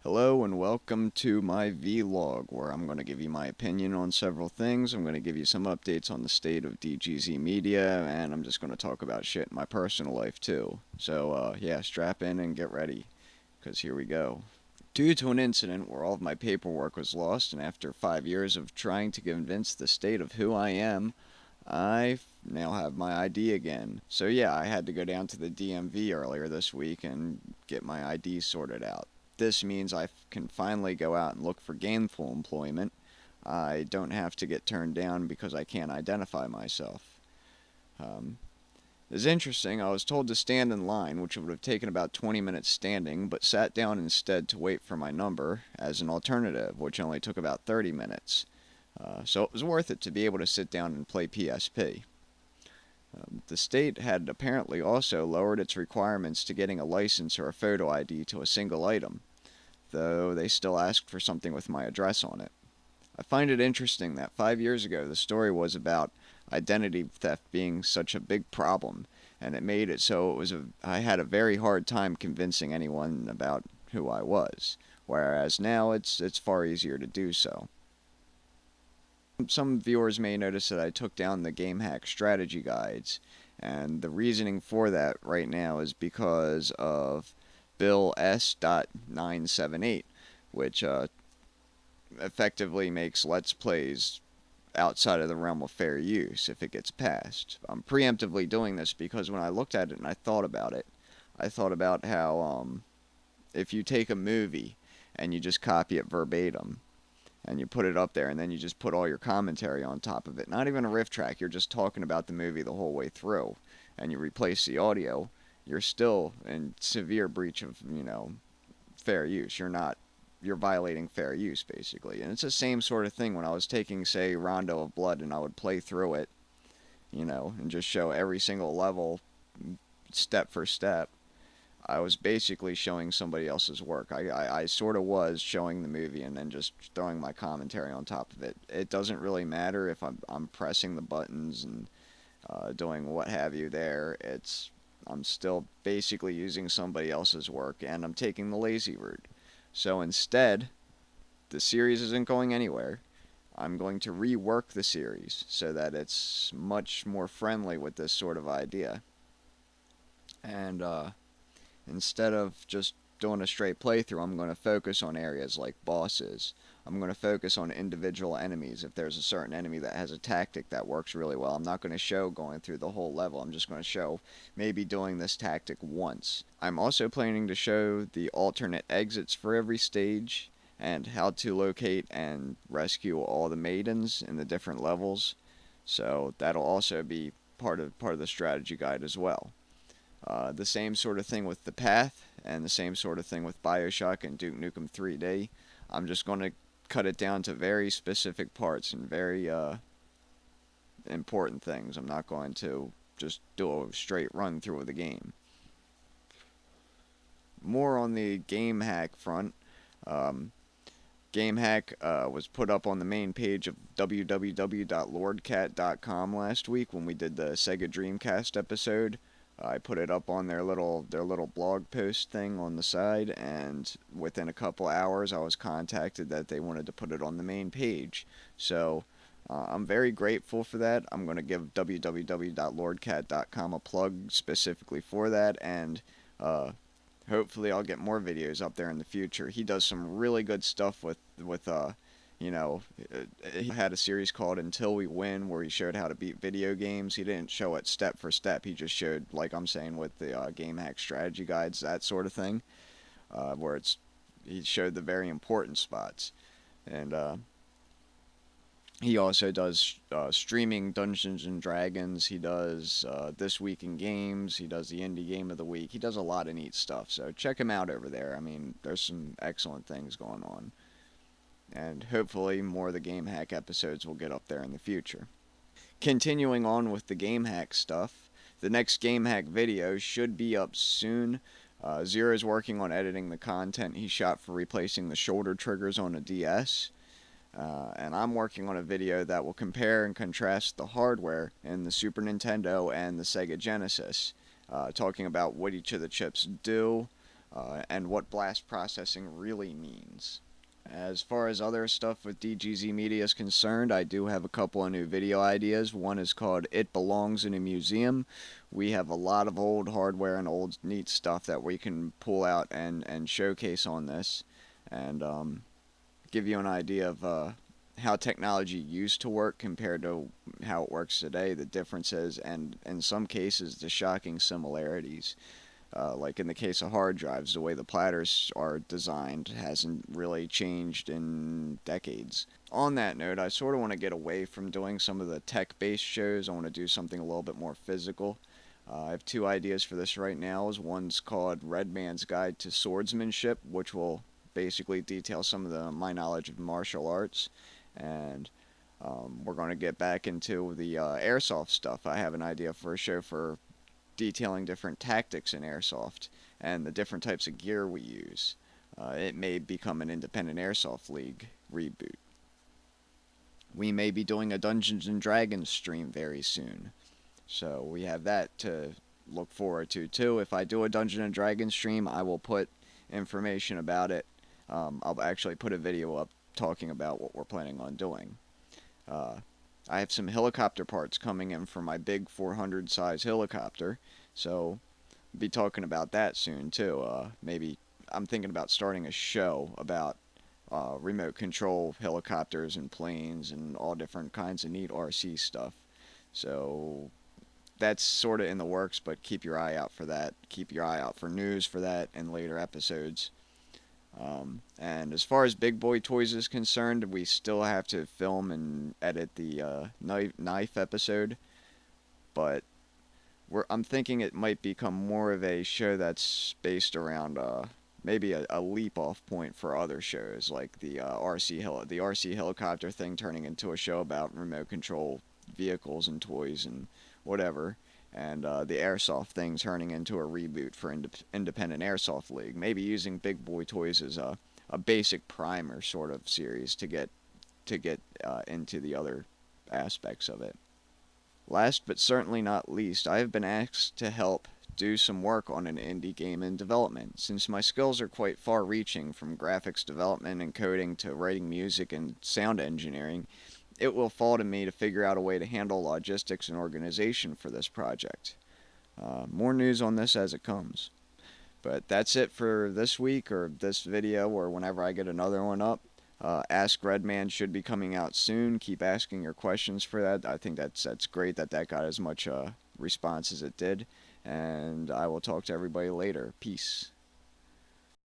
Hello and welcome to my vlog where I'm going to give you my opinion on several things. I'm going to give you some updates on the state of DGZ media, and I'm just going to talk about shit in my personal life too. So yeah, strap in and get ready, because here we go. Due to an incident where all of my paperwork was lost, and after 5 years of trying to convince the state of who I am, I now have my ID again. So yeah, I had to go down to the DMV earlier this week and get my ID sorted out. This means I can finally go out and look for gainful employment. I don't have to get turned down because I can't identify myself. Um, it's interesting, I was told to stand in line, which would have taken about 20 minutes standing, but sat down instead to wait for my number as an alternative, which only took about 30 minutes. So it was worth it to be able to sit down and play PSP. The state had apparently also lowered its requirements to getting a license or a photo ID to a single item, though they still asked for something with my address on it. I find it interesting that 5 years ago the story was about identity theft being such a big problem, and it made it so I had a very hard time convincing anyone about who I was, whereas now it's far easier to do so. Some viewers may notice that I took down the GameHack strategy guides, and the reasoning for that right now is because of Bill S.978, which effectively makes Let's Plays outside of the realm of fair use if it gets passed. I'm preemptively doing this because when I looked at it and I thought about how if you take a movie and you just copy it verbatim, and you put it up there, and then you just put all your commentary on top of it. Not even a riff track, you're just talking about the movie the whole way through, and you replace the audio, you're still in severe breach of, fair use. You're violating fair use, basically. And it's the same sort of thing when I was taking, say, Rondo of Blood, and I would play through it, and just show every single level, step for step. I was basically showing somebody else's work. I sort of was showing the movie and then just throwing my commentary on top of it. It doesn't really matter if I'm pressing the buttons and doing what have you there. I'm still basically using somebody else's work, and I'm taking the lazy route. So instead, the series isn't going anywhere. I'm going to rework the series so that it's much more friendly with this sort of idea. And instead of just doing a straight playthrough, I'm going to focus on areas like bosses. I'm going to focus on individual enemies. If there's a certain enemy that has a tactic that works really well, I'm not going to show going through the whole level. I'm just going to show maybe doing this tactic once. I'm also planning to show the alternate exits for every stage and how to locate and rescue all the maidens in the different levels. So that'll also be part of the strategy guide as well. The same sort of thing with the path, and the same sort of thing with Bioshock and Duke Nukem 3D. I'm just going to cut it down to very specific parts and very important things. I'm not going to just do a straight run through of the game. More on the GameHack front. GameHack was put up on the main page of www.lordcatcom last week when we did the Sega Dreamcast episode. I put it up on their little blog post thing on the side, and within a couple hours I was contacted that they wanted to put it on the main page. So I'm very grateful for that. I'm going to give www.lordcat.com a plug specifically for that, and hopefully I'll get more videos up there in the future. He does some really good stuff with he had a series called Until We Win where he showed how to beat video games. He didn't show it step for step. He just showed, like I'm saying with the GameHack strategy guides, that sort of thing, where he showed the very important spots. And he also does streaming Dungeons and Dragons. He does This Week in Games. He does the Indie Game of the Week. He does a lot of neat stuff. So check him out over there. I mean, there's some excellent things going on. And hopefully more of the GameHack episodes will get up there in the future. Continuing on with the GameHack stuff, the next GameHack video should be up soon. Zero's working on editing the content he shot for replacing the shoulder triggers on a DS. And I'm working on a video that will compare and contrast the hardware in the Super Nintendo and the Sega Genesis, talking about what each of the chips do, and what blast processing really means. As far as other stuff with DGZ Media is concerned, I do have a couple of new video ideas. One is called It Belongs in a Museum. We have a lot of old hardware and old neat stuff that we can pull out and showcase on this, and give you an idea of how technology used to work compared to how it works today, the differences, and in some cases, the shocking similarities. Like in the case of hard drives, the way the platters are designed hasn't really changed in decades. On that note, I sort of want to get away from doing some of the tech based shows. I want to do something a little bit more physical. I have two ideas for this right now. One's called Reddman's Guide to Swordsmanship, which will basically detail some of my knowledge of martial arts. And we're going to get back into the airsoft stuff. I have an idea for a show for detailing different tactics in airsoft and the different types of gear we use. It may become an independent airsoft league reboot. We may be doing a Dungeons and Dragons stream very soon, so we have that to look forward to too. If I do a Dungeons and Dragons stream, I will put information about it. I'll actually put a video up talking about what we're planning on doing. Uh, I have some helicopter parts coming in for my big 400 size helicopter, so I'll be talking about that soon too. Maybe I'm thinking about starting a show about remote control helicopters and planes and all different kinds of neat RC stuff. So that's sort of in the works, but keep your eye out for that. Keep your eye out for news for that in later episodes. And as far as Big Boy Toys is concerned, we still have to film and edit the knife episode, but I'm thinking it might become more of a show that's based around maybe a leap off point for other shows, like the RC helicopter thing turning into a show about remote control vehicles and toys and whatever, and the airsoft thing turning into a reboot for Independent Airsoft League. Maybe using Big Boy Toys as a basic primer sort of series to get into the other aspects of it. Last but certainly not least, I have been asked to help do some work on an indie game in development. Since my skills are quite far reaching, from graphics development and coding to writing music and sound engineering, it will fall to me to figure out a way to handle logistics and organization for this project. More news on this as it comes. But that's it for this week or this video or whenever I get another one up. Ask Reddman should be coming out soon. Keep asking your questions for that. I think that's great that got as much response as it did. And I will talk to everybody later. Peace.